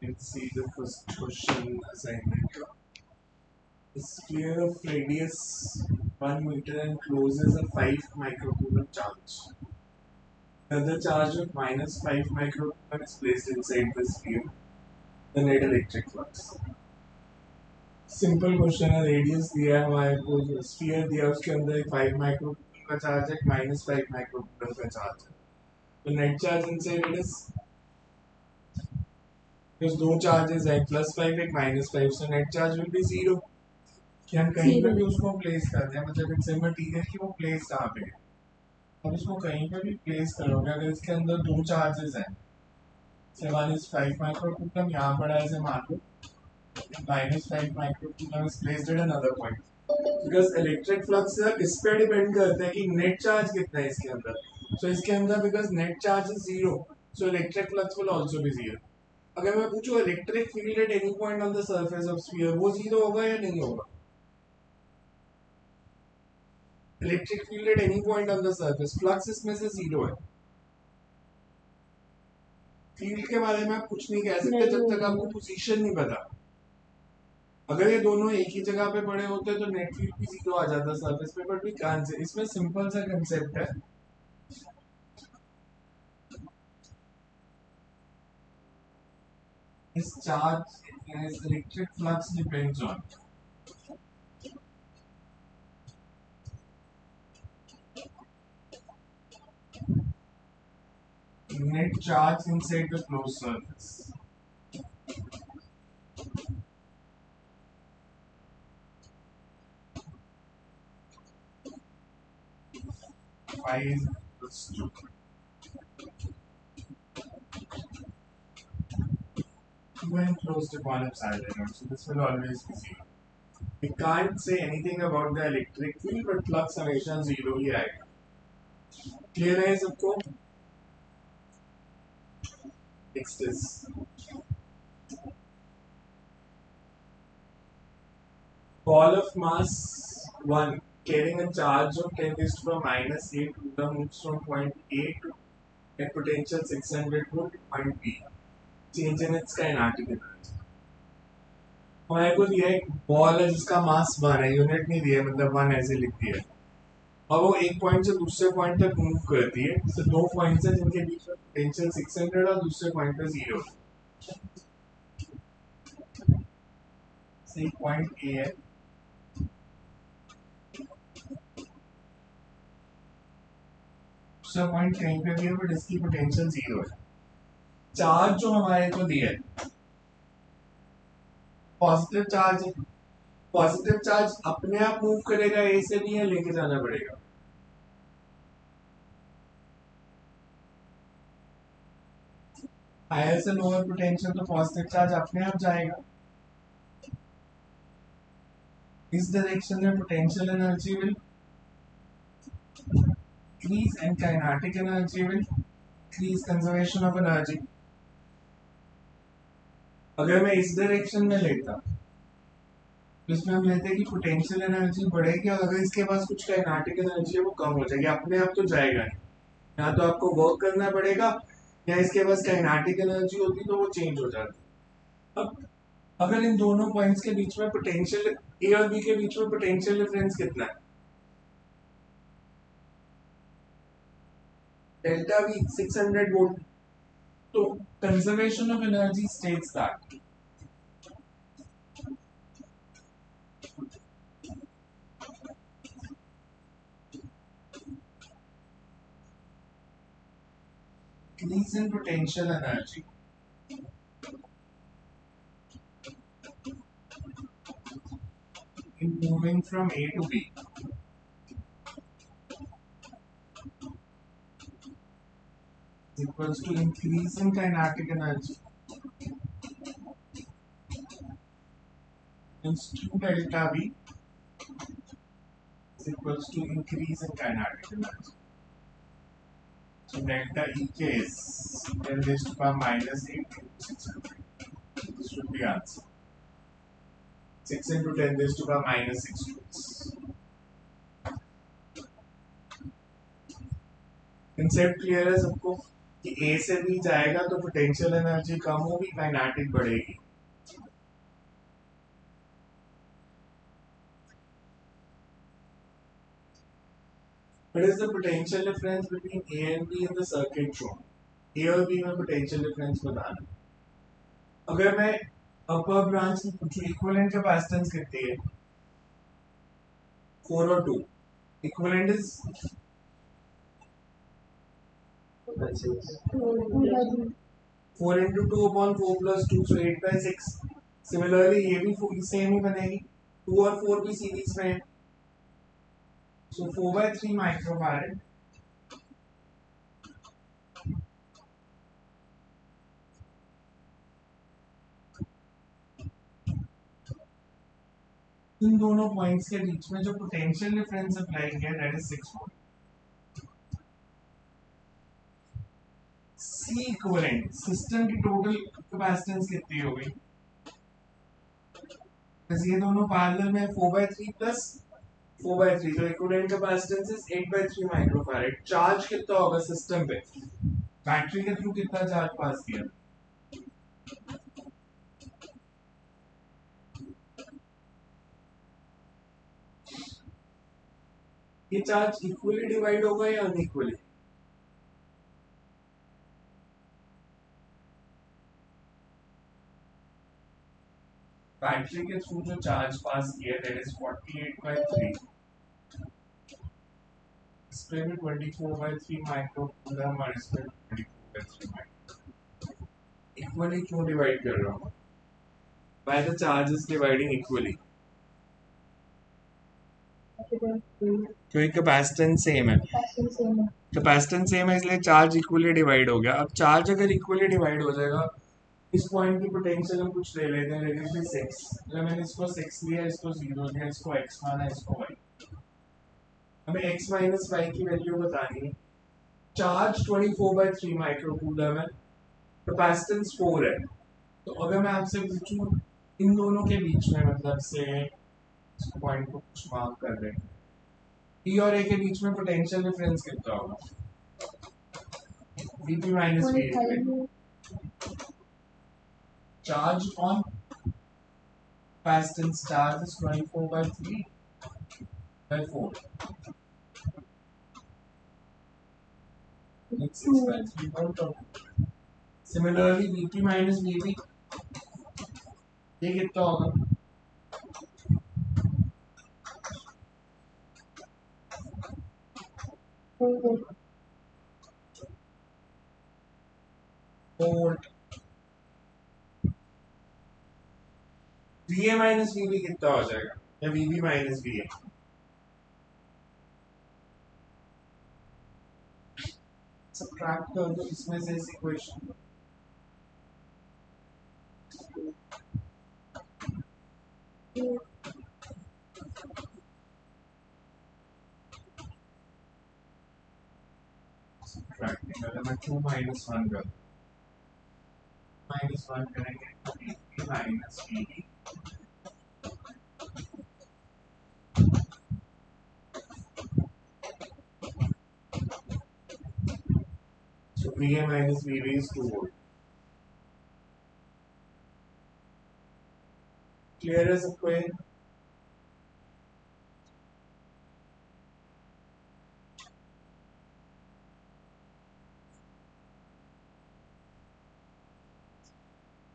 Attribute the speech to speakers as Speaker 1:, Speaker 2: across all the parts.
Speaker 1: Let's see the first question assignment. A sphere of radius 1 meter encloses a 5 microcoulomb charge. The other charge of minus 5 microcoulomb is placed inside the sphere. The net electric flux. Simple question है, radius दिया है हमारे को, sphere दिया है, उसके अंदर 5 microcoulomb का चार्ज है, माइनस 5 माइक्रोकूलम का चार्ज है. तो net charge inside it is दो चार्जेस है, +5 एक -5, so net charge will be 0. कि हम कहीं पे भी उसको प्लेस करते हैं, मतलब इट्स मटेरियल की वो प्लेस कहाँ पे है. अब इसको कहीं पे भी प्लेस करोगे, अगर इसके अंदर दो चार्जेस हैं, से वन इज 5 माइक्रोकूलम, यहाँ पड़ा है, ऐसे मान लो -5 microcoulomb is placed at another point. Because electric flux इस पे डिपेंड करता है कि नेट चार्ज कितना है इसके अंदर. सो इसके अंदर because net charge is 0, so electric flux will also be 0. अगर मैं पूछूं electric field at any point on the surface of sphere, वो 0 होगा या नहीं होगा? Electric field at any point on the surface, flux इसमें से 0 है. फील्ड के बारे में आप कुछ नहीं कह सकते जब तक आपको पोजीशन नहीं पता. अगर ये दोनों एक ही जगह पे पड़े होते तो नेट फील्ड भी 0 आ जाता सरफेस पे, बट वी कांट से. इसमें सिंपल सा कंसेप्ट है. His charge, his electric flux depends on net charge inside the closed surface. Phi is equals to when closed upon epsilon naught, so this will always be 0. We can't say anything about the electric field, but flux हमेशा 0 ही आएगा. Clear है सबको? Next is ball of mass 1 carrying a charge of 10 raised to the minus 8 coulomb moves from point A to at potential 600 volt to point B. Change in its kinetic energy. हमारे को दिया एक ball है जिसका मास 1 है, unit नहीं दिया, मतलब 1 ऐसे लिख दिया है, और वो एक पॉइंट से दूसरे पॉइंट तक मूव करती है. तो दो पॉइंट्स हैं जिनके बीच में पोटेंशियल 600 और दूसरे पॉइंट पे 0. सही पॉइंट ए है, दूसरा पॉइंट कहीं पे भी है, बट इसकी पोटेंशियल 0 है. चार्ज जो हमारे को दिया है पॉजिटिव चार्ज है. पॉजिटिव चार्ज अपने आप मूव करेगा ए से, नहीं है लेके जाना पड़ेगा? हायर से लोअर पोटेंशियल तो पॉजिटिव चार्ज अपने आप जाएगा. इस डायरेक्शन में potential energy will increase and kinetic energy will increase, conservation of energy. अगर मैं इस डायरेक्शन में लेता तो इसमें हम लेते हैं कि पोटेंशियल एनर्जी बढ़ेगी, और अगर इसके पास कुछ काइनेटिक एनर्जी है वो कम हो जाएगी. अपने आप तो जाएगा नहीं, या तो आपको वर्क करना पड़ेगा, या इसके पास काइनेटिक एनर्जी होती तो वो चेंज हो जाती. अब अगर इन दोनों पॉइंट्स के बीच में पोटेंशियल ए और बी के बीच में पोटेंशियल डिफरेंस कितना है? Delta V 600 volt. तो conservation of energy states that increase in potential energy in moving from A to B is equals to increase in kinetic energy means 2 delta V is equals to increase in kinetic energy. So delta EK is 10 raised to power minus 8 into 600. This should be answer. 6 into 10 raised to power minus 6 joules. Concept clear है सबको? कि ए से B जाएगा तो potential energy कम होगी, kinetic बढ़ेगी। What is the potential difference between A and B in the circuit shown? A और B में potential difference बताना। अगर मैं अपर ब्रांच में पूछूं इक्विवेलेंट कैपेसिटेंस कितनी है? 4 और 2। Equivalent is 4 into 2 upon 4 plus 2, so 8/6। Similarly ये भी सेम ही बनेगी, 2 और 4 भी सीरीज में है, so 4/3 माइक्रोफैरड। इन दोनों पॉइंट्स के बीच में जो पोटेंशियल डिफरेंस अप्लाई किया that is 6 volt. C equivalent system की टोटल कैपेसिटेंस कितनी हो गई? ये दोनों पैरेलल में 4/3 प्लस 4/3, तो equivalent capacitance is 8/3 microfarad. Charge कितना होगा सिस्टम पे? बैटरी के थ्रू कितना चार्ज पास किया? ये चार्ज इक्वली डिवाइड होगा या अनइक्वली? बैटरी के थ्रू जो चार्ज पास किया दैट इज 48/3, इस पे भी 24/3 माइक्रोकूलम और इस पे 24/3 माइक्रो। इक्वली क्यों डिवाइड कर रहा हूँ? Why the charge is dividing equally? क्योंकि कैपेसिटेंस सेम है। कैपेसिटेंस सेम है इसलिए चार्ज इक्वली डिवाइड हो गया। अब चार्ज अगर इक्वली डिवाइड हो जाएगा, इस पॉइंट की पोटेंशियल हम कुछ ले लेते हैं, लेट इट बी 6। मतलब मैंने इसको 6 लिया, इसको 0 लिया, इसको x माना, इसको y। हमें x माइनस y की वैल्यू बतानी है। चार्ज 24/3 माइक्रोकूलम है, कैपेसिटेंस 4 है। तो अगर मैं आपसे पूछूं इन दोनों के बीच में, मतलब से इस पॉइंट को कुछ मार्क कर रहे हैं, P और A के बीच में पोटेंशियल डिफरेंस कितना होगा? Vp minus Va। Charge on capacitance charge is 24/3 by 4. It's 6/3 volt of. Similarly, Vp minus Vb ये कितना होगा? वोल्ट। Va minus Vb कितना हो जाएगा? या Vb minus Va? सब्ट्रैक्ट कर दो इसमें से इस इक्वेशन। सब्ट्रैक्टिंग अगर मैं 2 minus 1 कर -1 करेंगे तो Vp minus Vb so Va minus Vb is 2 volt। Clear as a coin?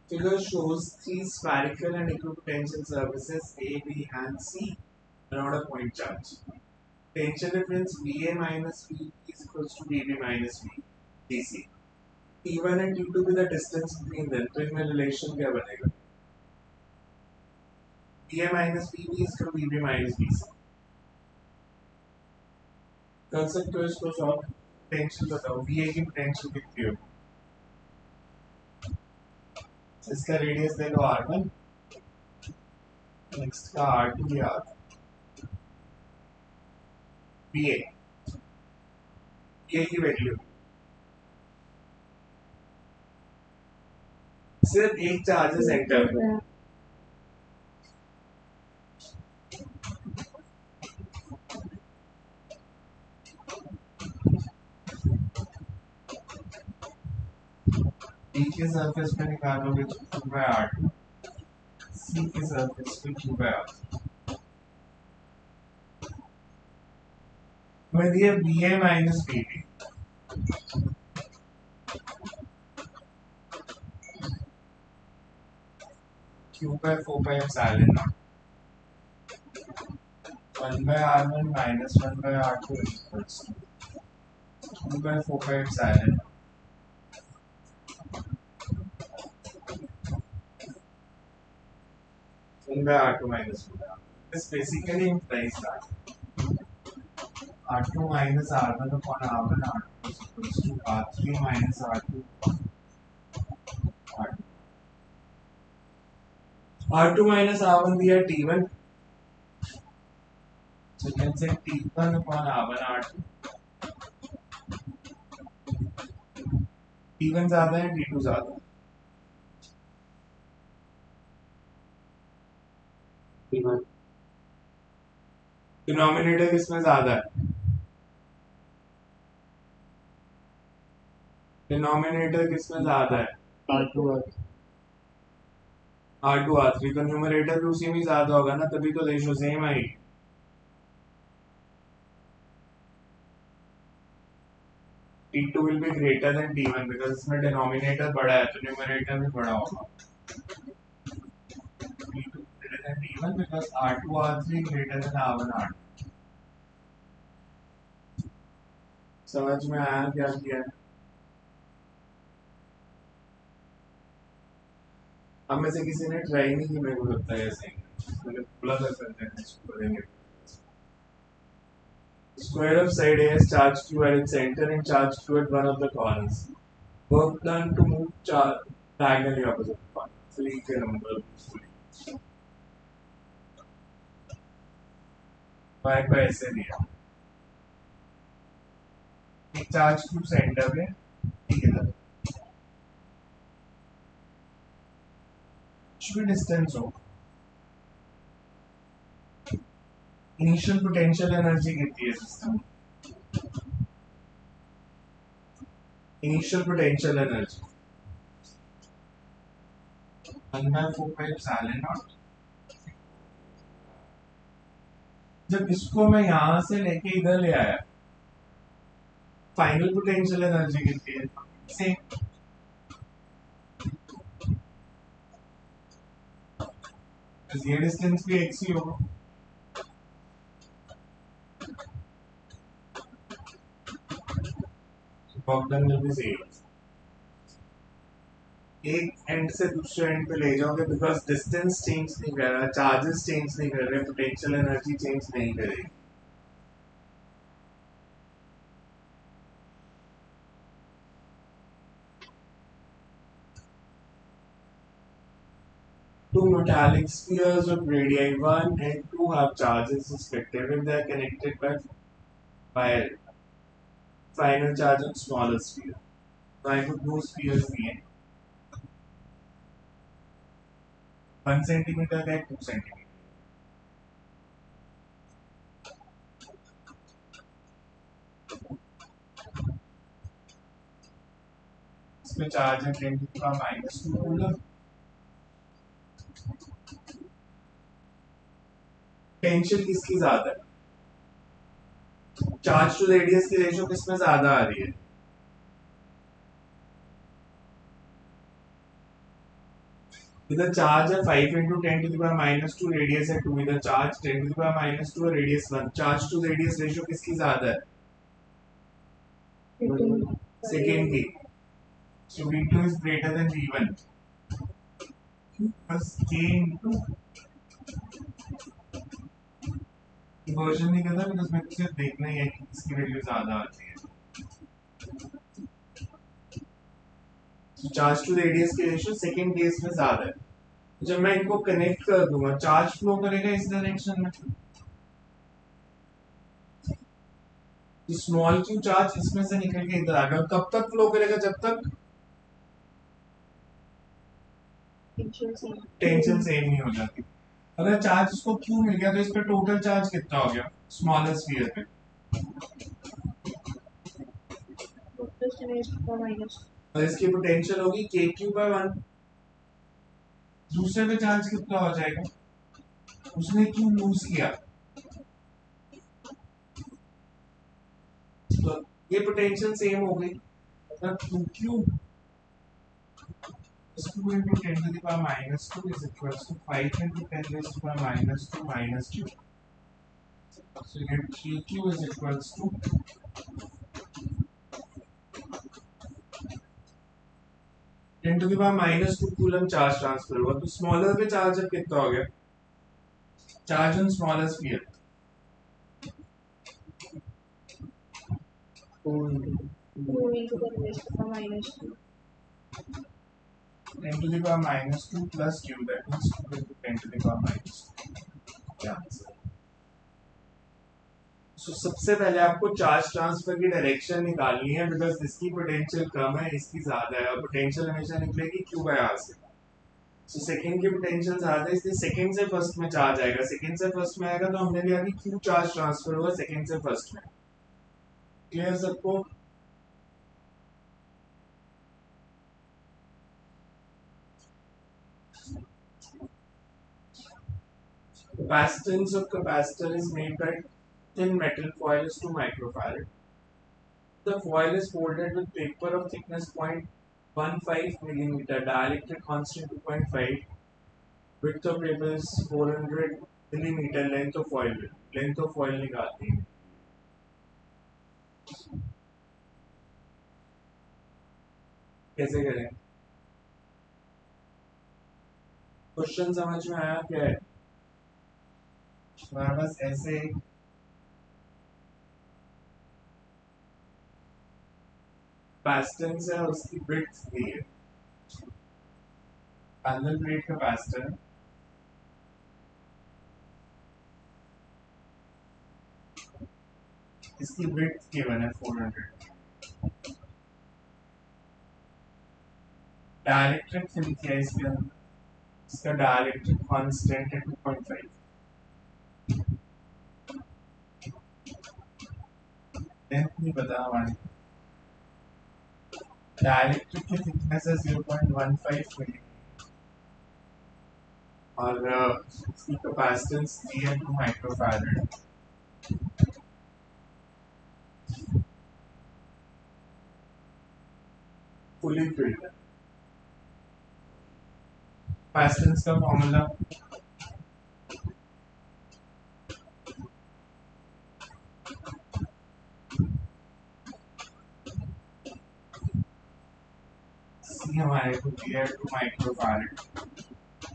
Speaker 1: Figure shows 3 spherical and equipotential surfaces A, B, and C around a point charge. Potential difference Va minus V is equals to Vb minus V dc. T1 and T2 with the distance between them, तो इनमें relation क्या बनेगा? Va minus Vb is equal to Vb minus Vc। कर सकते हो इसको solve. Potential बताओ, Va की पोटेंशियल कितनी होगी? इसका रेडियस ले लो R1, नेक्स्ट का R2 या Va की वैल्यू सिर्फ एक चार्ज है सेंटर में, के सरफेस पे निकालोगे तो Q by R two, C के सरफेस पे क्यू बाय आर में दिया B A minus B D, Q by 4 by epsilon not 1 by r1 minus 1 by r2 is equals to 2 by 4 by epsilon. One by r2 minus 1 by r2. This basically implies that r2 minus r1 upon r1 r2 is equals to r3 minus r2 r2. r2 minus r1 दिया t1, so you can say t1 upon r1 r2. t1 ज्यादा है t2 ज्यादा है, denominator किसमें ज्यादा है, denominator किसमें ज्यादा है
Speaker 2: R2
Speaker 1: R2 R3, तो न्यूमरेटर भी उसी में ज्यादा होगा ना, तभी तो रेशियो सेम आएगी। T2 will be greater than T1 because इसमें डिनोमिनेटर बड़ा है तो न्यूमरेटर भी बड़ा होगा। T2 greater than T1 because R2 R3 greater than R1 R2। समझ में आया क्या किया है? अब में से किसी ने ट्राई नहीं की, मेरे को लगता है ऐसे मैंने बोला था करते हैं इसको करेंगे। Square of side A has charge Q at its center and charge Q at one of the corners. Work done to move charge diagonally opposite the corner. So लिख के नंबर y को ऐसे लिया, एक चार्ज Q सेंटर में, ठीक है, कुछ भी डिस्टेंस हो, इनिशियल पोटेंशियल एनर्जी कितनी है system, initial potential energy 1/4 by epsilon not. जब इसको मैं यहां से लेके इधर ले आया, फाइनल पोटेंशियल एनर्जी कितनी है, सेम, ये डिस्टेंस भी x ही होगा। Work done will be same. एक एंड से दूसरे एंड पे ले जाओगे बिकॉज डिस्टेंस चेंज नहीं कर रहा, चार्जेस चेंज नहीं कर रहे, पोटेंशियल एनर्जी चेंज नहीं करेगी। Two metallic spheres of radii 1 and 2 have charges respectively if they are connected by final charge on smaller sphere. So I could do spheres दिए 1 centimetre का 2 सेंटीमीटर, इसमें charge है 10⁻² coulomb. Tension किसकी ज्यादा है, charge to radius की ratio किसमें ज्यादा आ रही है, इधर चार्ज है 5 into 10⁻², रेडियस है 2, इधर charge 10⁻², radius 1, charge to radius ratio किसकी ज्यादा है, सेकेंड की, so V2 is greater than V1 plus K into version नहीं करता बिकॉज मेरे को सिर्फ देखना ही है कि इसकी वैल्यू ज्यादा आती है। चार्ज टू रेडियस की रेशियो सेकेंड केस में ज्यादा है, जब मैं इनको कनेक्ट कर दूंगा चार्ज फ्लो करेगा इस डायरेक्शन में, स्मॉल क्यू चार्ज इसमें से निकल के इधर आएगा, कब तक फ्लो करेगा, जब तक टेंशन सेम नहीं हो जाती। अगर चार्ज इसको क्यू मिल गया तो इस पे टोटल चार्ज कितना हो गया स्मॉलर स्फीयर पे, और इसकी पोटेंशियल होगी के क्यू बाय 1। दूसरे पे चार्ज कितना हो जाएगा, उसने क्यू लूज किया, तो ये पोटेंशियल सेम हो गई, मतलब Q Q 2 into 10 to the power minus 2 is equals to 5 into 10 raised to the power minus 2 minus q. So you get q is equals to 10 to the power minus 2 coulomb charge transfer हुआ, तो smaller पे charge अब कितना हो गया, charge on smaller sphere
Speaker 2: 2 into 10 raised to the power minus 2.
Speaker 1: 10 to the power minus 2 plus q, that means 2 into 10 to the power minus 2. क्या answer? So, सबसे पहले आपको चार्ज ट्रांसफर की डायरेक्शन निकालनी है, बिकॉज इसकी पोटेंशियल कम है, इसकी ज्यादा है, और पोटेंशियल हमेशा निकलेगी क्यू बाय आर से। सो सेकंड की पोटेंशियल ज्यादा है, इसलिए सेकंड से फर्स्ट में चार्ज आएगा, सेकंड से फर्स्ट में आएगा, तो हमने लिया कि क्यू चार्ज ट्रांसफर हुआ सेकंड से फर्स्ट में। क्लियर सबको? Capacitance of capacitor is made by thin metal foil is 2 microfarad. The foil is folded with paper of thickness 0.15 millimeter, dielectric constant 2.5, width of paper is 400 millimeter, length of foil निकालती है। कैसे करें? Question समझ में आया क्या है? हमारे पास ऐसे कैपेसिटेंस है और उसकी विड्थ दी है, पैरेलल प्लेट कैपेसिटर, इसकी विड्थ गिवन है 400, डाइलेक्ट्रिक फिल किया इसके अंदर, इसका डाइलेक्ट्रिक कांस्टेंट है 2.5, लेंथ नहीं पता हमारी, डाइलेक्ट्रिक की थिकनेस है 0.15 मिली, और इसकी कैपेसिटेंस दी है 2 माइक्रोफैराड। फुली फिल्ड है। कैपेसिटेंस का फॉर्मूला सी हमारे को दिया है 2 microfarad,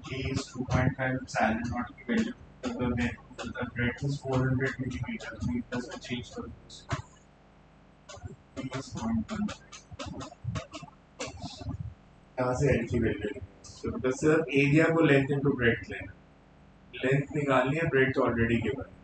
Speaker 1: K is 2.5, epsilon naught की value, the breadth is 400 millimeter, so it doesn't change the rules. K is 0.1, यहाँ से L की वैल्यू, तो बस सिर्फ एरिया को लेंथ इनटू ब्रेड्थ लेना, लेंथ निकालनी है, ब्रेड्थ ऑलरेडी गिवन है।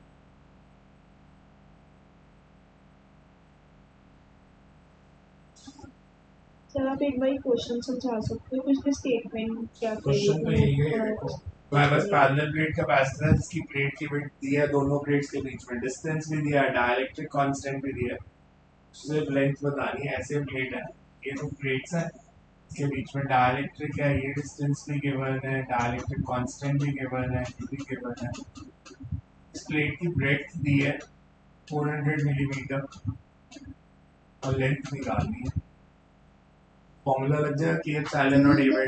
Speaker 2: सर आप एक बार क्वेश्चन समझा सकते हो, कुछ भी स्टेटमेंट क्या
Speaker 1: क्वेश्चन तो यही है, देखो हमारे पास पैरेलल प्लेट कैपेसिटर है, इसकी प्लेट की विड्थ दी है, दोनों प्लेट्स के बीच में डिस्टेंस भी दिया है, डाइलेक्ट्रिक कांस्टेंट भी दिया है, सिर्फ लेंथ बतानी है। ऐसे प्लेट है, ये दो प्लेट्स है, इसके बीच में डाइलेक्ट्रिक है, ये डिस्टेंस भी गिवन है, डाइलेक्ट्रिक कांस्टेंट भी गिवन है, ये भी गिवन है। इस प्लेट की ब्रेड्थ दी है 400 मिलीमीटर और लेंथ निकालनी है, फॉर्मूला लग जाएगा कि एप्सिलॉन नॉट ए बाय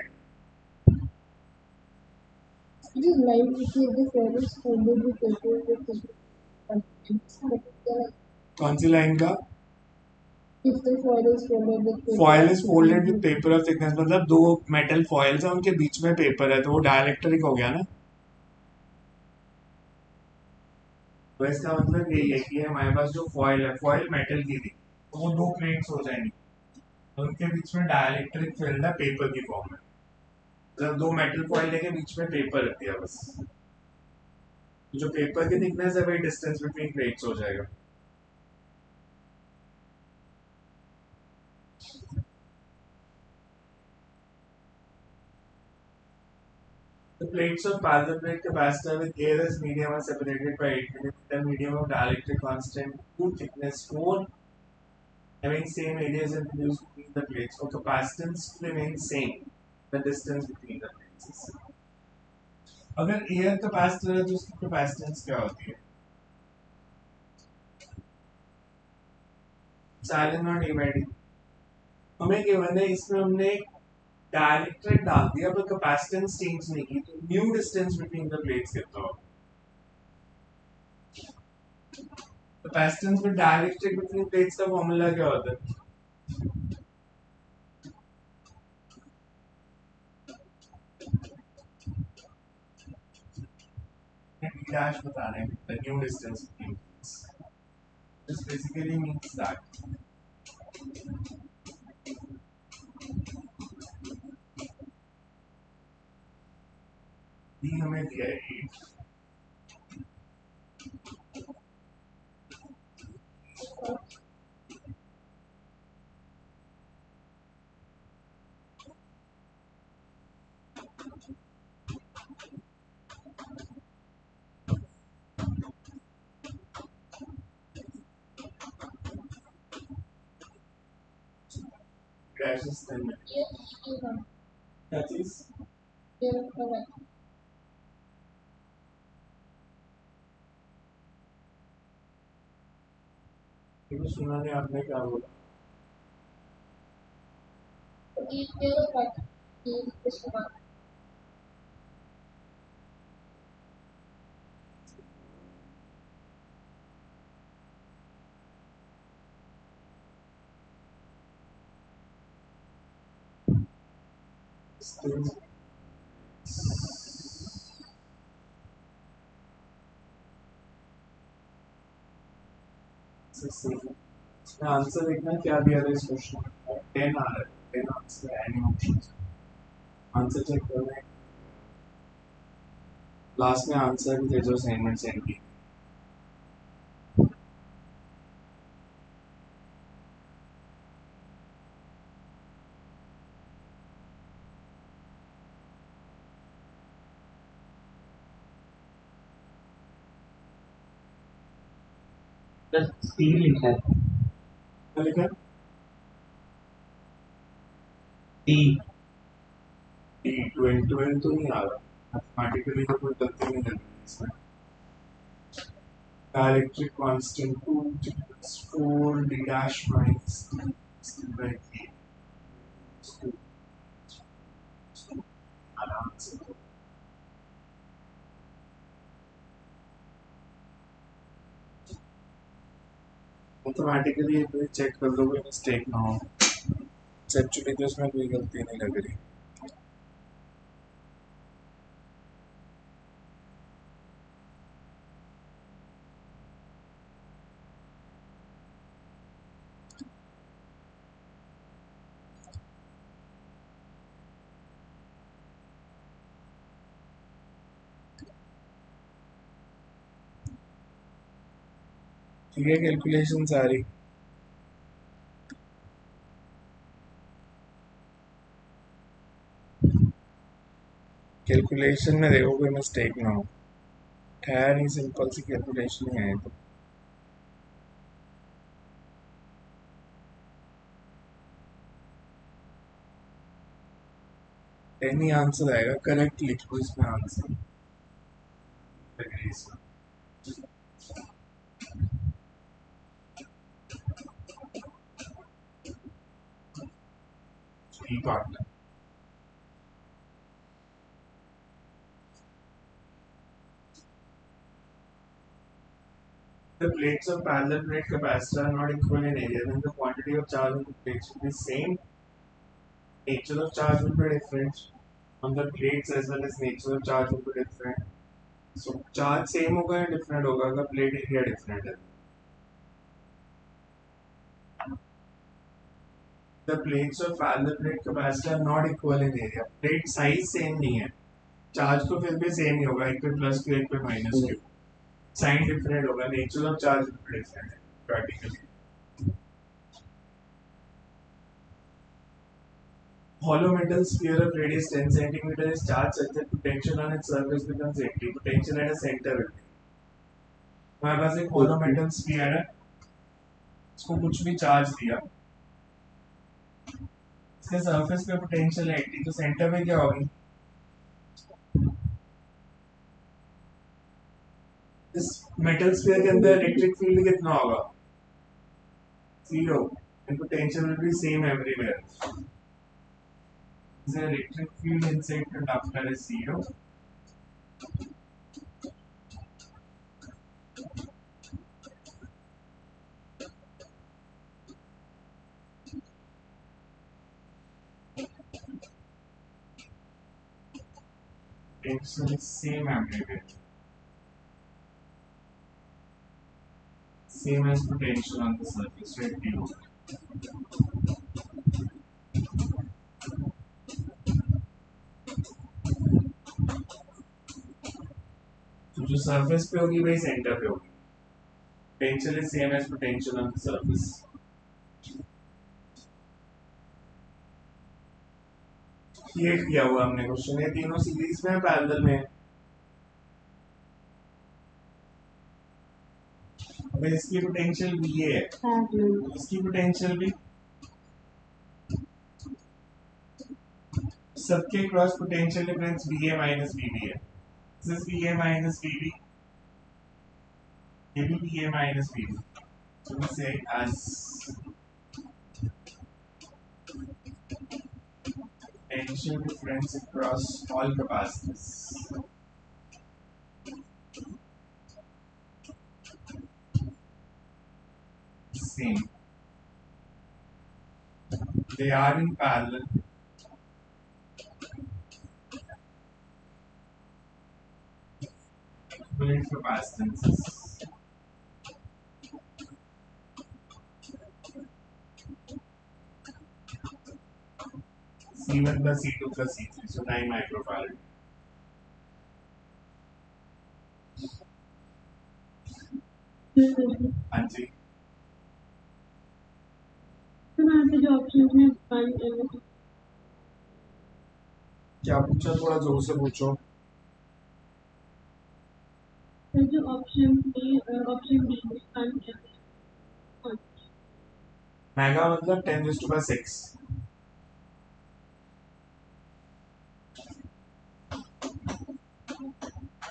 Speaker 1: कौन सी लाइन का? Foil is folded with paper of thickness, मतलब दो मेटल फॉइल्स है, उनके बीच में पेपर है, तो वो डाइलेक्ट्रिक हो गया ना। तो इसका मतलब यही है कि हमारे पास जो फॉयल है, फॉयल मेटल की थी, तो वो दो प्लेट्स हो जाएंगी, तो उनके बीच में डाइलेक्ट्रिक फील्ड है पेपर की फॉर्म में, मतलब दो मेटल फॉइल के बीच में पेपर रख दिया बस, जो पेपर की थिकनेस है वही डिस्टेंस बिटवीन प्लेट्स हो जाएगा। The plates of parallel plate capacitor with air as medium are separated by 8 mm medium of dielectric constant 2 thickness 4 having same areas and produced between the plates for capacitance to remain same, the distance between the plates is same. अगर air capacitor है तो उसकी capacitance क्या होती है? Silent not a by D हमें given है, इसमें हमने डायरेक्ट डाल दिया पर कैपेसिटेंस चेंज नहीं की, तो new distance between the plates कितना होगा? कैपेसिटेंस में डायरेक्ट बिटवीन प्लेट्स का फॉर्मूला क्या होता है? D dash बता रहे हैं, the new distance between plates. This basically means that D हमें दिया है 8, dash is 10 minutes. क्या चीज? क्योंकि सुना नहीं आपने क्या बोला? आंसर देखना क्या दिया था इस क्वेश्चन में, 10 आ रहा है, 10 आंसर है नहीं ऑप्शन, आंसर चेक कर रहे हैं, लास्ट में आंसर भी थे जो असाइनमेंट सेंड की।
Speaker 3: सी लिखा है,
Speaker 1: क्या लिखा है?
Speaker 3: टी
Speaker 1: 12 तो नहीं आ रहा, मैथमेटिकली तो कोई गलती नहीं लग रही इसमें। डायरेक्ट्रिक constant 2 4 d dash minus d by 3 आराम से मैथमेटिकली चेक कर लो, कोई मिस्टेक ना हो। एक्चुअली तो इसमें कोई गलती नहीं लग रही। ठीक है, कैलकुलेशन सारी कैलकुलेशन में देखो कोई मिस्टेक ना हो, है नहीं, सिंपल सी कैलकुलेशन ही है तो। एनी आंसर आएगा, करेक्ट लिखो इसमें answer. Partner The plates of parallel plate capacitor are not equal in area, then the quantity of charge on the plates will be same. Nature of charge will be different on the plates as well as nature of charge will be different. So charge same होगा या different होगा अगर plate area different है. The plates of parallel plate capacitor are not equal in area. Plate size same नहीं है. Charge तो फिर भी same ही होगा, एक पे plus Q एक पे minus Q. Sign different होगा, nature of charge will be different practically. Hollow metal sphere of radius 10 cm is charged such that potential on its surface becomes 80. Potential at a center will be. हमारे पास एक hollow metal sphere है, इसको कुछ भी charge दिया, इसके surface पे potential 80, तो सेंटर में क्या होगी? इस मेटल स्फीयर के अंदर इलेक्ट्रिक फील्ड कितना होगा? 0, and potential will be same everywhere. The electric field inside conductor is 0. Potential is same everywhere. Same as potential on the surface, right? Below. तो जो सरफेस पे होगी वही सेंटर पे होगी. Potential is same as potential on the surface. ये किया हुआ हमने क्वेश्चन. ये तीनों सीरीज में पैरेलल में. अब इसकी पोटेंशियल भी ये है, इसकी पोटेंशियल भी. सबके cross potential difference B A minus B B है. This is B A minus B B, ये भी B A minus B B. So we say as potential difference across all capacitors. Same. They are in parallel. Equivalent capacitances. C1 plus C2 plus C3, so 9 microfarad. हाँ जी.
Speaker 2: जो option में
Speaker 1: क्या पूछा? थोड़ा जोर से पूछो.
Speaker 2: जो ऑप्शन डी
Speaker 1: मेगा मतलब 10⁻6.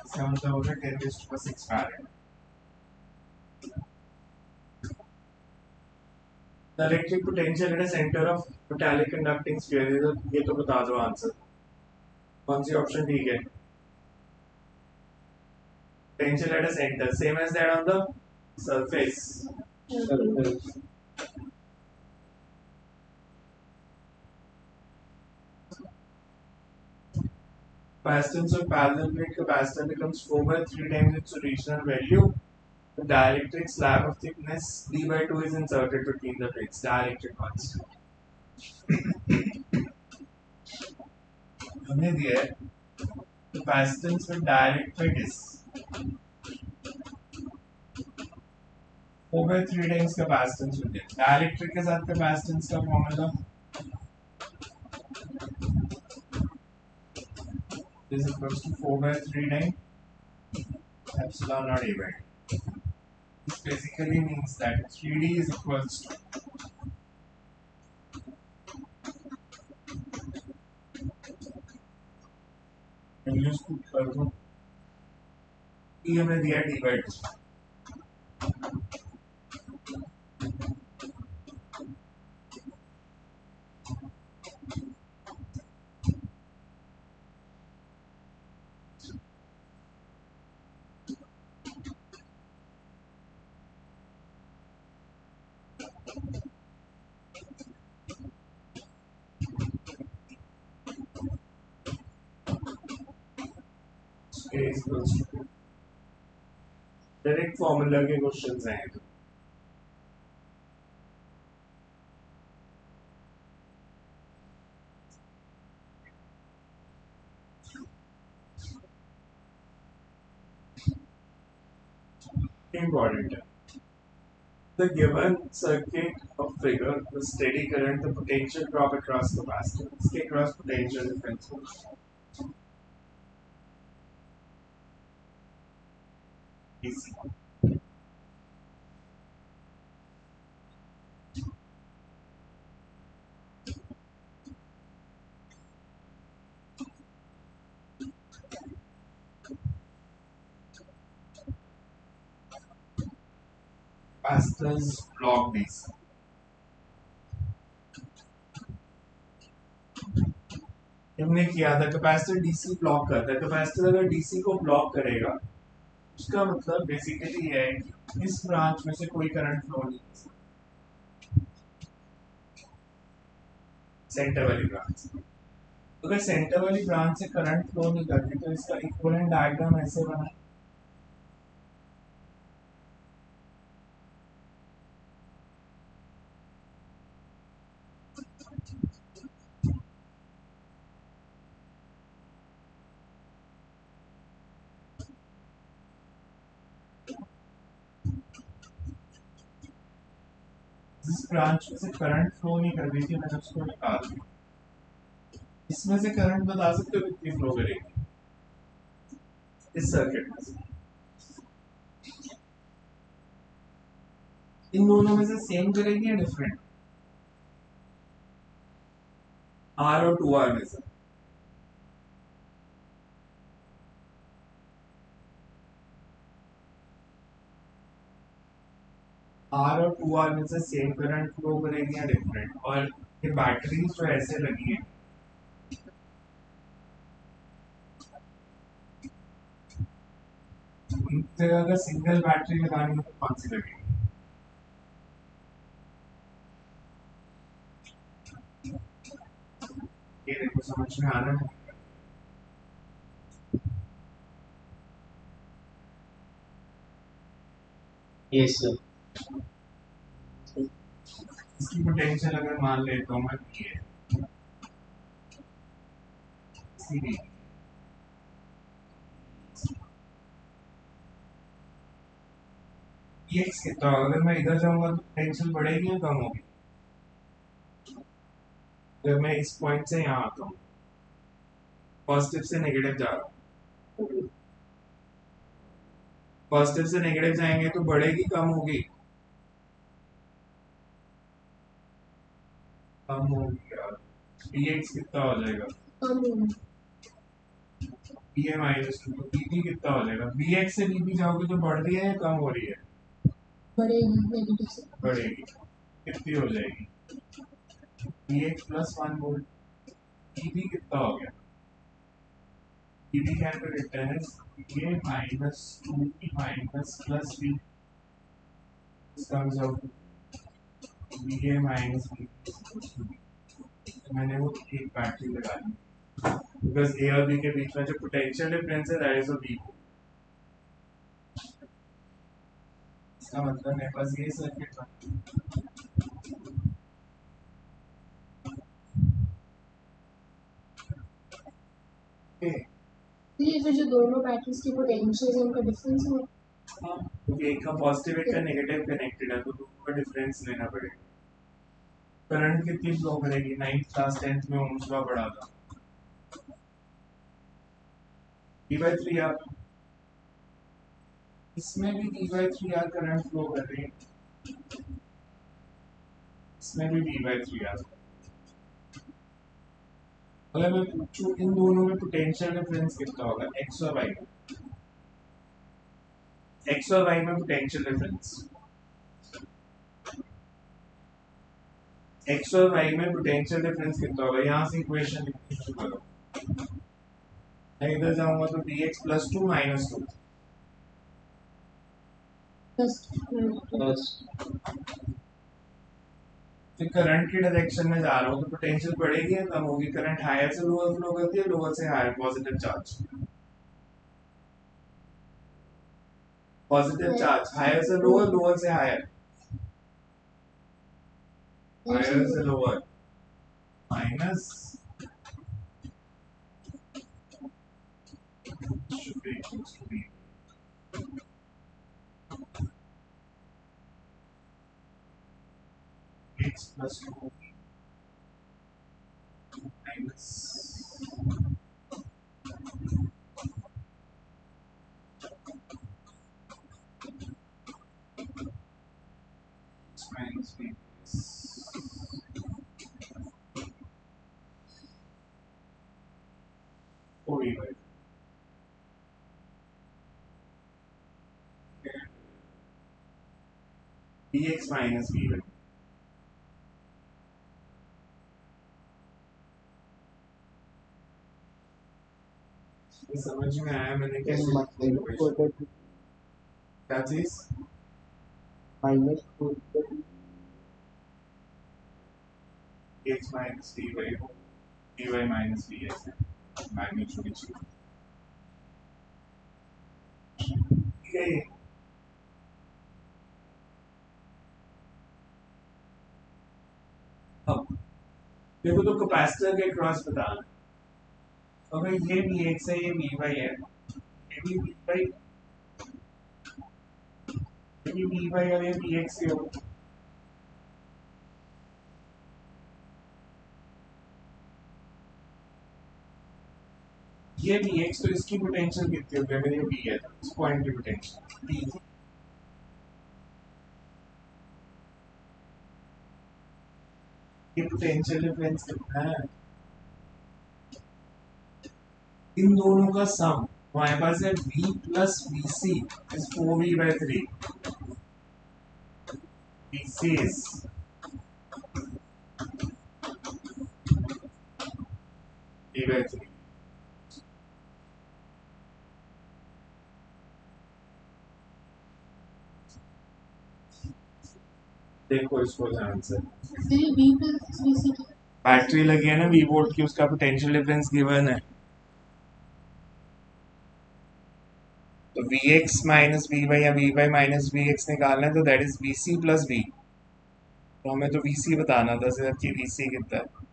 Speaker 1: इसका मतलब होगा 10⁻6 farad. The electric potential at a center of metallic conducting sphere. ये तो बता दो आंसर. कौन सी ऑप्शन ठीक है? Potential at a center, same as that on the surface. Capacitance of parallel plate capacitor becomes 4/3 times its original value. The dielectric slab of thickness d/2 is inserted between the plates. Dielectric constant. हमने दिया है capacitance with dielectric is 4/3 times capacitance with it. Dielectric के साथ capacitance का formula is equals to 4/3 times epsilon naught A by 2. This basically means that 3D is equals to values put कर दो. E हमें दिया d/2. डायरेक्ट फॉर्मूला के questions हैं. Important. The given circuit of figure, the steady current, the potential drop across capacitor. इसके across potential difference. Easy. capacitors block DC. हमने किया था कैपेसिटर डीसी ब्लॉक करता है. कैपेसिटर अगर डीसी को ब्लॉक करेगा उसका मतलब बेसिकली ये है कि इस ब्रांच में से कोई करंट फ्लो नहीं कर सकता. सेंटर वाली ब्रांच से अगर सेंटर वाली ब्रांच से करंट फ्लो नहीं करती तो इसका इक्विवेलेंट डायग्राम ऐसे बना. जिस ब्रांच में से करंट फ्लो नहीं कर रही थी मैंने उसको निकाल दिया. इसमें से करंट बता सकते हो कितनी फ्लो करेगी इस सर्किट में से. इन दोनों में से सेम करेगी या डिफरेंट? आर और 2R में से आर और 2R में से सेम करंट फ्लो करेगी या डिफरेंट? और ये बैटरीज जो ऐसे लगी है इन जगह अगर सिंगल बैटरी लगानी हो तो कौन सी लगेगी? ये देखो समझ में आ रहा है.
Speaker 3: Yes, sir.
Speaker 1: इसकी पोटेंशियल अगर मान लेता हूँ मैं ये एक्स कितना होगा? अगर मैं इधर जाऊंगा तो पोटेंशियल बढ़ेगी या कम होगी? अगर मैं इस पॉइंट से यहाँ आता हूँ पॉजिटिव से नेगेटिव जा रहा हूँ, पॉजिटिव से नेगेटिव जाएंगे तो बढ़ेगी कम होगी? कम होगी यार. dx कितना हो जाएगा?
Speaker 2: कम होगा.
Speaker 1: bm minus two. तो bb कितना हो जाएगा? bx से bb जाओगे तो बढ़ रही है या कम हो रही है?
Speaker 2: बढ़ेगी नेगेटिव से.
Speaker 1: बढ़ेगी. कितनी हो जाएगी? bx plus 1 volt. bb कितना हो गया? bb can be written as a minus 2b minus plus b. This comes out ba minus b. मैंने वो एक बैटरी लगा दी बिकॉज ए और बी के बीच में जो पोटेंशियल डिफरेंस है दैट इज अ बी. इसका मतलब मेरे पास ये सर्किट था.
Speaker 2: तो ये फिर जो दोनों बैटरीज की पोटेंशियल है उनका डिफरेंस हुआ.
Speaker 1: क्योंकि एक का पॉजिटिव एक का नेगेटिव कनेक्टेड है तो दोनों का डिफरेंस लेना पड़ेगा. करंट कितनी फ्लो करेगी? 9th क्लास 10th में ओम्स लॉ पढ़ा था. V/3R. इसमें भी V/3R करंट फ्लो कर रही है. इसमें भी V/3R. अगर मैं पूछूं इन दोनों में पोटेंशियल डिफरेंस कितना होगा x और y में? x और y में पोटेंशियल डिफरेंस x और y में पोटेंशियल डिफरेंस कितना होगा? यहाँ से इक्वेशन लिखनी शुरू करो. मैं इधर जाऊंगा तो dx प्लस 2 माइनस 2.
Speaker 3: Plus.
Speaker 1: फिर करंट की डायरेक्शन में जा रहा हूँ तो पोटेंशियल बढ़ेगी या कम होगी? करंट हायर से लोअर फ्लो करती है, लोअर से higher. Positive charge, positive charge higher से लोअर, लोअर से हायर, हायर से lower. Minus should be equals to B. X plus 2 minus X minus B plus 4 Vx minus Vy. ये समझ में आया मैंने कैसे क्या चीज
Speaker 3: माइनस
Speaker 1: Vx minus Vy हो Vy minus Vx मैग्नीट्यूड ठीक है ये अब देखो तो कैपेसिटर के क्रॉस बताना अगर ये Vx है ये Vy है ये भी Vy और ये Vx ही हो ये Vx तो इसकी पोटेंशियल कितनी होगी अगर ये V है तो इस पॉइंट की पोटेंशियल V ये पोटेंशियल डिफरेंस कितना है इन दोनों का सम हमारे पास है V plus VC is 4V/3 VC is V/3 देखो इसको ध्यान से बैटरी लगी है ना V वोल्ट की उसका पोटेंशियल डिफरेंस गिवन है तो Vx माइनस Vy या Vy माइनस Vx निकालना है तो that is Vc plus V तो हमें तो Vc बताना था सिर्फ कि Vc कितना है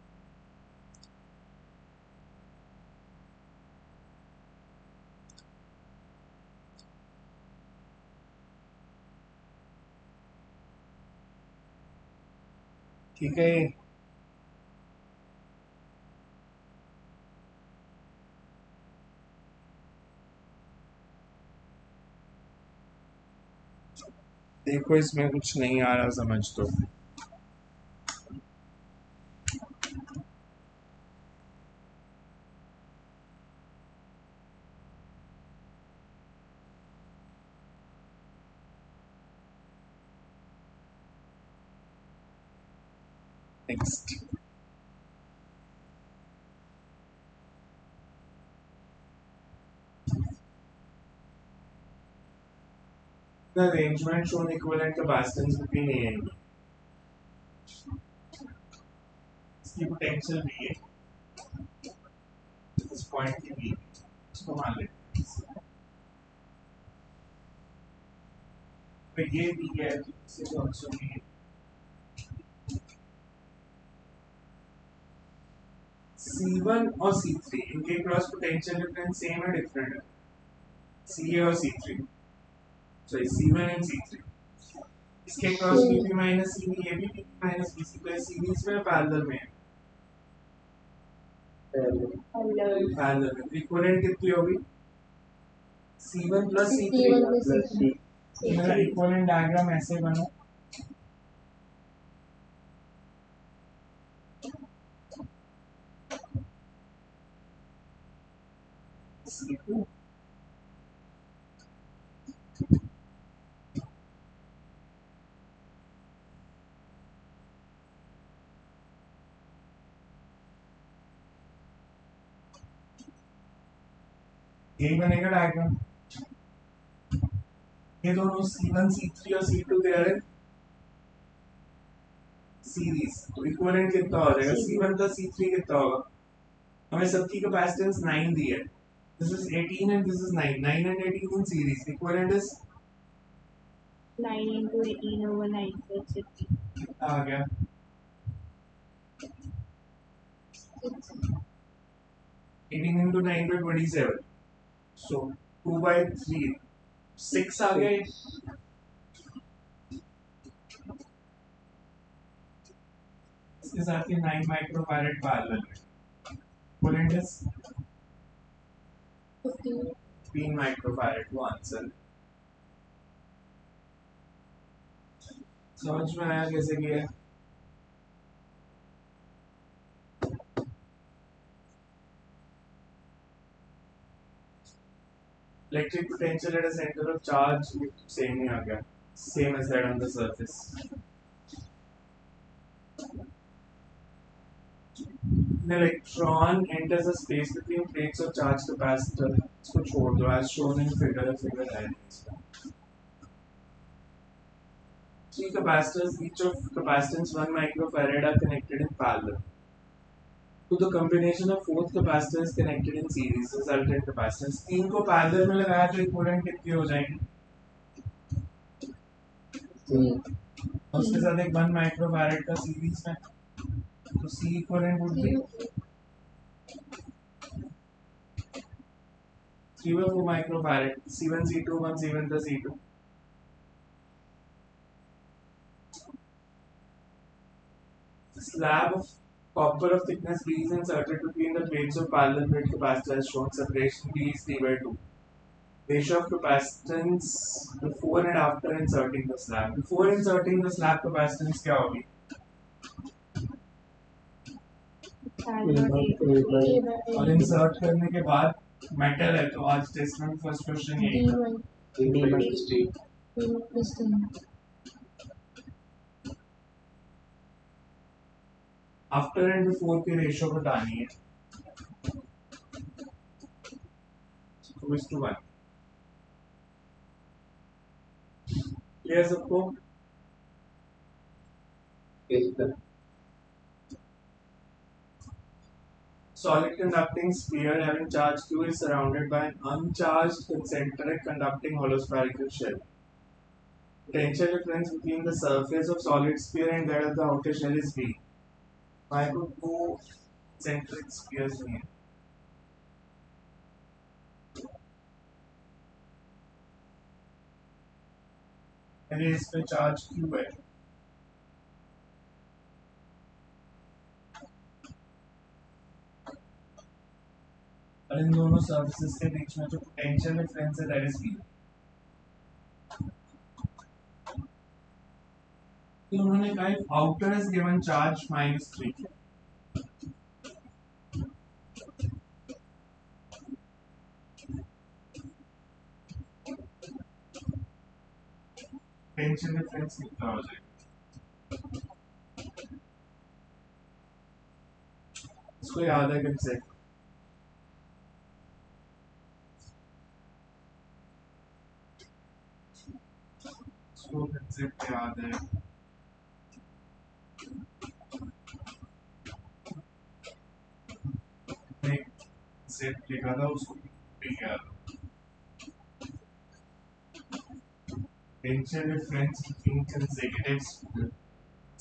Speaker 1: ठीक है देखो इसमें कुछ नहीं आ रहा समझ तो next The arrangement shown equivalent capacitance between A and B. इसकी पोटेंशियल भी है इस पॉइंट की भी इसको मान लेते हैं तो ये भी है इसे तो ऑल्सो भी है C1 और C3 इनके क्रॉस पोटेंशियल डिफरेंस सेम है डिफरेंट है CA और C3 sorry C1 and C3 इसके क्रॉस VP माइनस CV ये भी VP minus VC plus series में पैरेलल में है पैरेलल में इक्विवेलेंट कितनी होगी C1 प्लस C3 मेरा इक्विवेलेंट डायग्राम ऐसे बनो C2 यही बनेगा डायग्राम ये दोनों C1 C3 और C2 दे रहे सीरीज तो इक्विवेलेंट कितना हो जाएगा C1 प्लस C3 कितना होगा हमें सबकी कैपेसिटेंस 9 दी है this is 18 and this is 9 9 and 18 in series equivalent is
Speaker 2: 9 into 18 over 9 plus 18.
Speaker 1: कितना आ गया 18 into 9 by 27 so 2 by 3 6 आ गया इसके साथ ही 9 microfarad parallel equivalent is 15 microfarad to answer समझ में आया कैसे किया है electric potential at a centre of charge same ही आ गया same as that on the surface. An electron enters a space between plates of charged capacitor. इसको छोड़ दो as shown in figure है इसका. Three capacitors, each of capacitance 1 microfarad, are connected in parallel. So the combination of fourth capacitor is connected in series. Resultant capacitance. तीन को parallel में लगाया तो equivalent कितनी हो जाएगी? और उसके साथ एक 1 microfarad का series में. तो C equivalent would be 3/4 microfarad. C1 C2 1 C1 plus C2. Slab of copper of thickness B is inserted between the plates of parallel plate capacitor as shown. Separation B is T/2. Ratio of capacitance before and after inserting the slab. Before inserting the slab capacitance क्या होगी? और insert करने के बाद metal है तो आज test में फर्स्ट क्वेश्चन यही था. आफ्टर एंड बिफोर की रेशियो बतानी है. 2:1. क्लियर सबको? Solid conducting sphere having charge Q is surrounded by an uncharged concentric conducting hollow spherical shell. Potential difference between the surface of solid sphere and that of the outer shell is V. Why could two concentric spheres be? अरे इस पे charge Q है. और इन दोनों surfaces के बीच में जो पोटेंशियल डिफरेंस है दैट इज V. तो उन्होंने कहा outer is given charge -3. Potential difference कितना हो जाएगा? इसको याद है कैसे? इसको कंसेप्ट याद है. कंसेप्ट लिखा था उसको भी याद. Potential difference between consecutive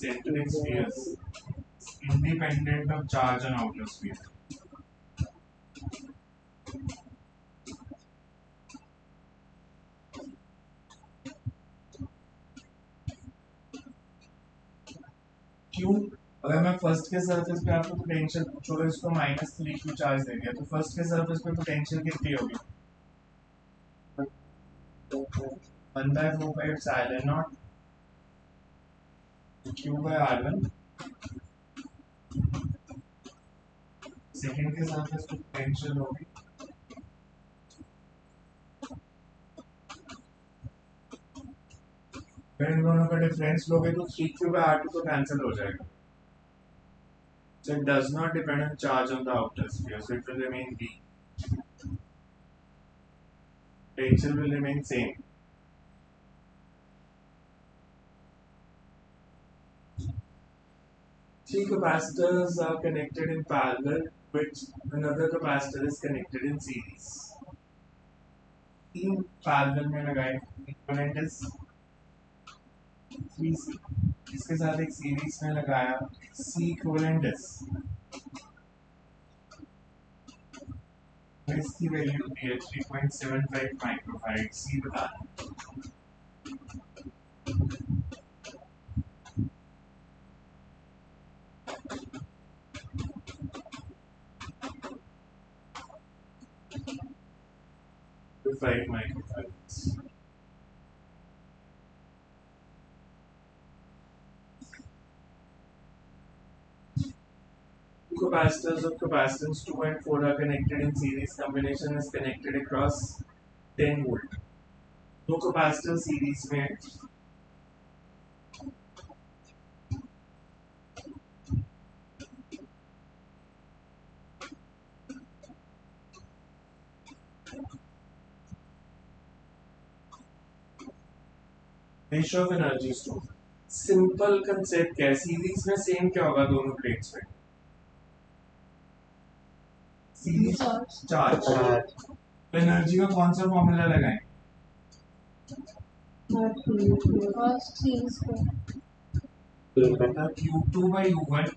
Speaker 1: concentric spheres is independent of charge on outer sphere. क्यों? अगर मैं फर्स्ट के सरफेस पे आपको पोटेंशियल पूछोगे इसको -3 क्यू चार्ज दे दिया तो फर्स्ट के सरफेस पे पोटेंशियल कितनी होगी? 1/4 epsilon naught Q/R1. सेकंड के सरफेस पे पोटेंशियल होगी अगर इन दोनों का डिफरेंस लोगे तो 3Q/R2 तो कैंसिल हो जाएगा. So it does not depend on charge on the outer sphere, so it will remain V. Potential will remain same. Three capacitors are connected in parallel, which another capacitor is connected in series. तीन parallel में लगाए, equivalent is 3C. इसके साथ एक series में लगाया, C equivalent is. इसकी value दी है 3.75 माइक्रोफैराड. C बता. to 5 microfarads. Two capacitors of capacitance 2 and 4 are connected in series. Combination is connected across 10 volt. दो कैपेसिटर सीरीज में ratio of energy store, simple concept क्या है, series में same क्या होगा दोनों प्लेट्स में, सीरीज चार्ज, तो एनर्जी का कौन सा फॉर्मूला लगाएं, Q2 by U1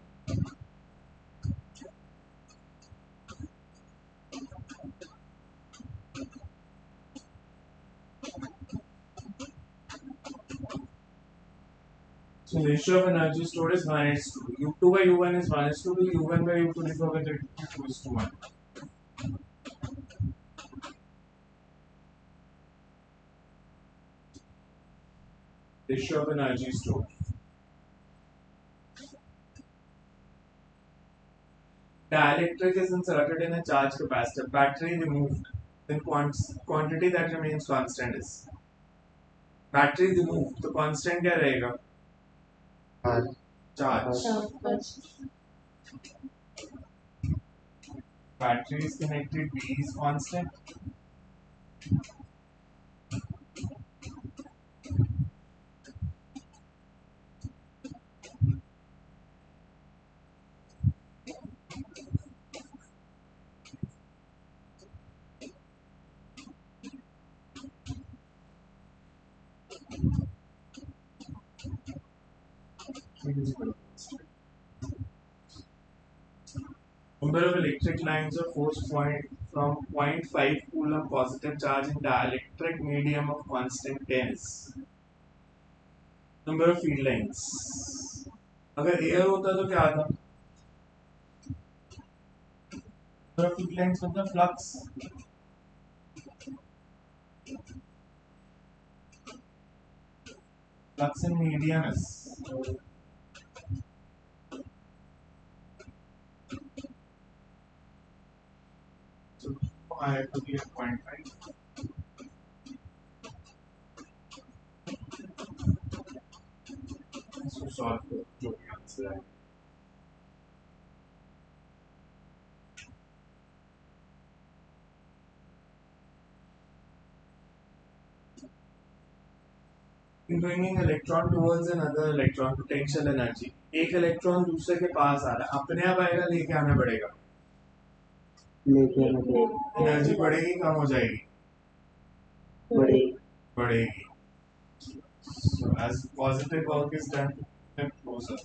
Speaker 1: so ratio of energy stored is 1:2, U2 by U1 is 1:2, U1 by U2 लिखोगे तो 2:1, ratio of energy stored. Dielectric is inserted in a charge capacitor, battery removed, then quantity that remains constant is, battery removed तो constant क्या रहेगा, charge, battery is connected, B is constant, number of electric lines of force point from 0.5 coulomb positive charge in dielectric medium of constant 10 is, number of field lines, अगर air होता तो क्या आता, number of field lines मतलब flux, flux in medium is, so I have to be at 0.5, so solve for जो भी answer है, bringing electron towards another electron, potential energy, एक इलेक्ट्रॉन दूसरे के पास आ रहा है, अपने आप आएगा लेके आना पड़ेगा, एनर्जी बढ़ेगी कम हो जाएगी, बढ़ेगी, so as positive work is done then closer,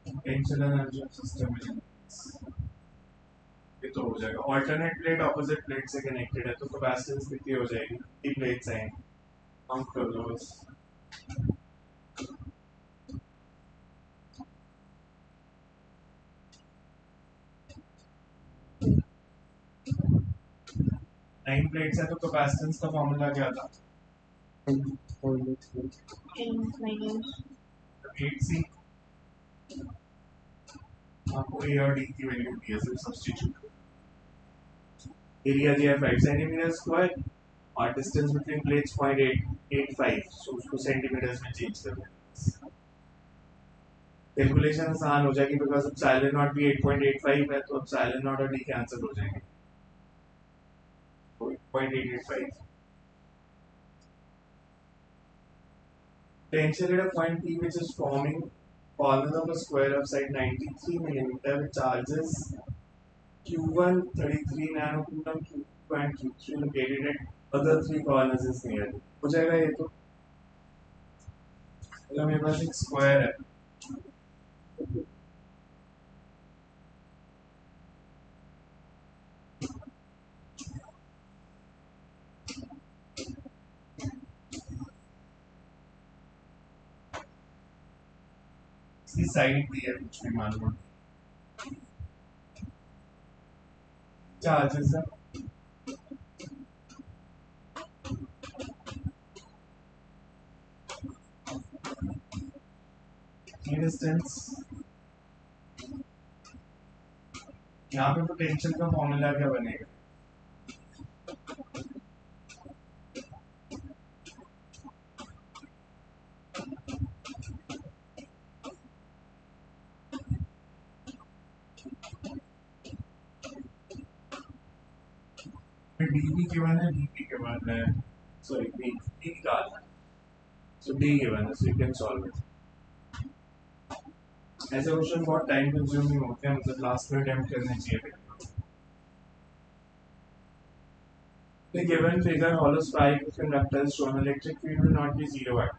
Speaker 1: potential energy of system में ये तो हो जाएगा, alternate plate opposite plate से connected है तो capacitance कितनी हो जाएगी, कितनी plates आएंगी, काउंट कर लो बस, नाइन प्लेट्स है तो कैपेसिटेंस का फॉर्मूला क्या था, 8C, आपको ए और डी की वैल्यू दी है, सिर्फ सब्स्टिट्यूट, एरिया दिया है 5 सेंटीमीटर स्क्वायर और डिस्टेंस बिटवीन प्लेट्स 0.885, सो उसको सेंटीमीटर्स में चेंज कर दें, कैलकुलेशन आसान हो जाएगी बिकॉज अब साइलेंट नॉट भी 8.85 है तो अब साइलेंट नॉट और डी कैंसिल हो जाएंगे, 0.885, potential at a point P which is forming corner of a square of side 93 millimeter with charges Q1 33 nanocoulomb, Q2 and Q3 located at other three corners is near, हो जाएगा ये तो, अगर मेरे पास एक square है इसकी साइड भी है कुछ भी मान लो, चार्जेस है डिस्टेंस यहाँ पे पोटेंशियल का फॉर्मूला क्या बनेगा? डीवी गिवन है, डीपी गिवन है, सॉरी डी निकालना है, सो डी गिवन है, so you can solve it. ऐसे क्वेश्चन बहुत टाइम कंज्यूमिंग होते हैं, मतलब लास्ट में अटेम्प्ट करने चाहिए। The given figure hollow spike of conductors shown electric field will not be zero at.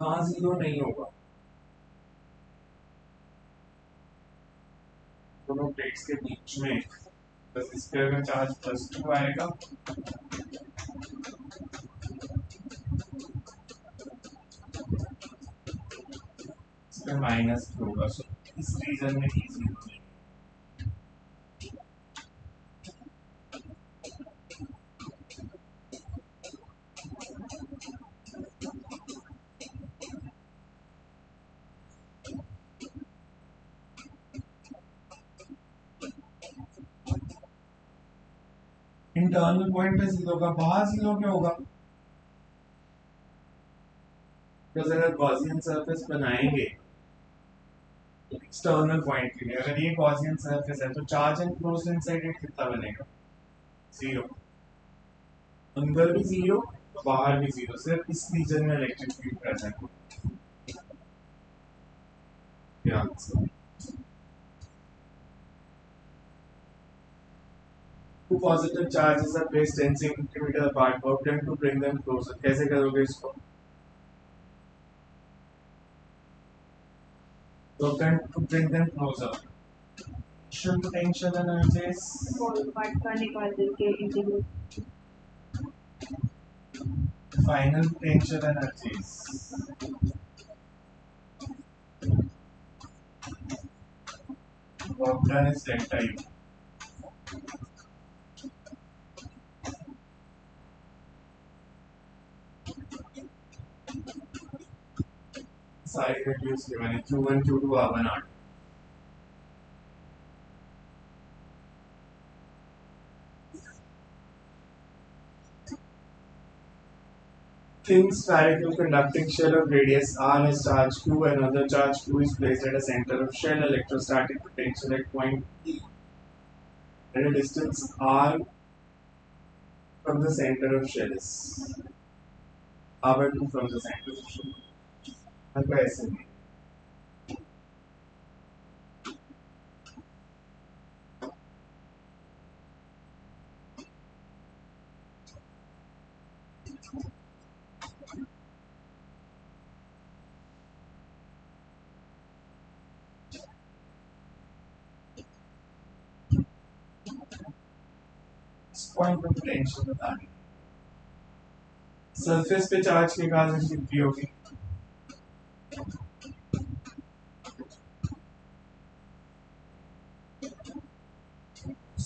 Speaker 1: हाँ जीरो नहीं होगा, दोनों प्लेट्स के बीच में बस इस पे अगर चार्ज +2 आएगा इस पे -2 होगा, सो इस रीजन में इजी होगा। इंटरनल पॉइंट पे जीरो का, बाहर जीरो क्या होगा? तो अगर गॉसियन सरफेस बनाएंगे एक्सटर्नल पॉइंट के लिए, अगर ये गॉसियन सरफेस है तो चार्ज एनक्लोज्ड इनसाइड इट कितना बनेगा? जीरो। अंदर भी जीरो, बाहर भी जीरो, सिर्फ इस रीजन में इलेक्ट्रिक फील्ड प्रेजेंट होगा। Two positive charges are placed 10 centimeter apart. Work done to bring them closer. कैसे करोगे इसको? Work done to bring them closer. Initial potential energies.
Speaker 2: Part का निकाल देंगे integral.
Speaker 1: Final potential energies. Work done is delta U. सारी values given है, Q1 Q2 R1 R2। Thin spherical conducting shell of radius r has charge q and another charge q is placed at a center of shell. Electrostatic potential at point P at a distance r from the center of shell is r2 from the center of shell. आपका ऐसे नहीं, point पे potential बतानी। Surface पे charge के कारण कितनी होगी?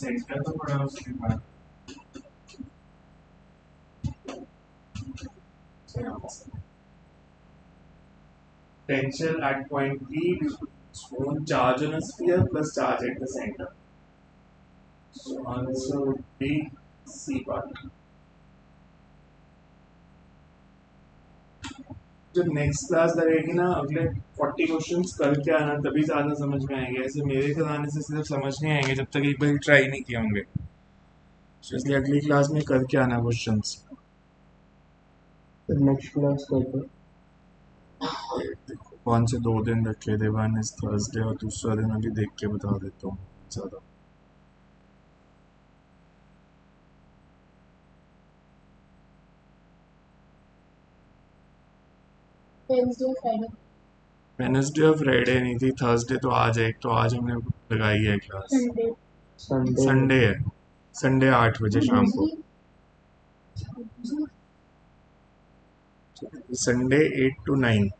Speaker 1: सेंटर तो पड़ा उसके बाद potential at point P is charge on a sphere plus charge at the center. So answer would be C part. जब नेक्स्ट क्लास लगेगी ना, अगले 40 क्वेश्चंस करके आना, तभी ज़्यादा समझ में आएंगे। ऐसे मेरे कराने से सिर्फ समझ नहीं आएंगे जब तक एक बार ट्राई नहीं किए होंगे। इसलिए अगली क्लास में करके आना क्वेश्चंस।
Speaker 3: नेक्स्ट क्लास कब?
Speaker 1: कौन से 2 दिन रखे थे? वन इज थर्सडे और दूसरा दिन अभी देख के बता देता हूँ ज़्यादा। वेडनेसडे और फ्राइडे नहीं थी, थर्सडे तो आज है, तो आज हमने लगाई है क्लास। संडे है, संडे 8 बजे शाम को, संडे 8 to 9।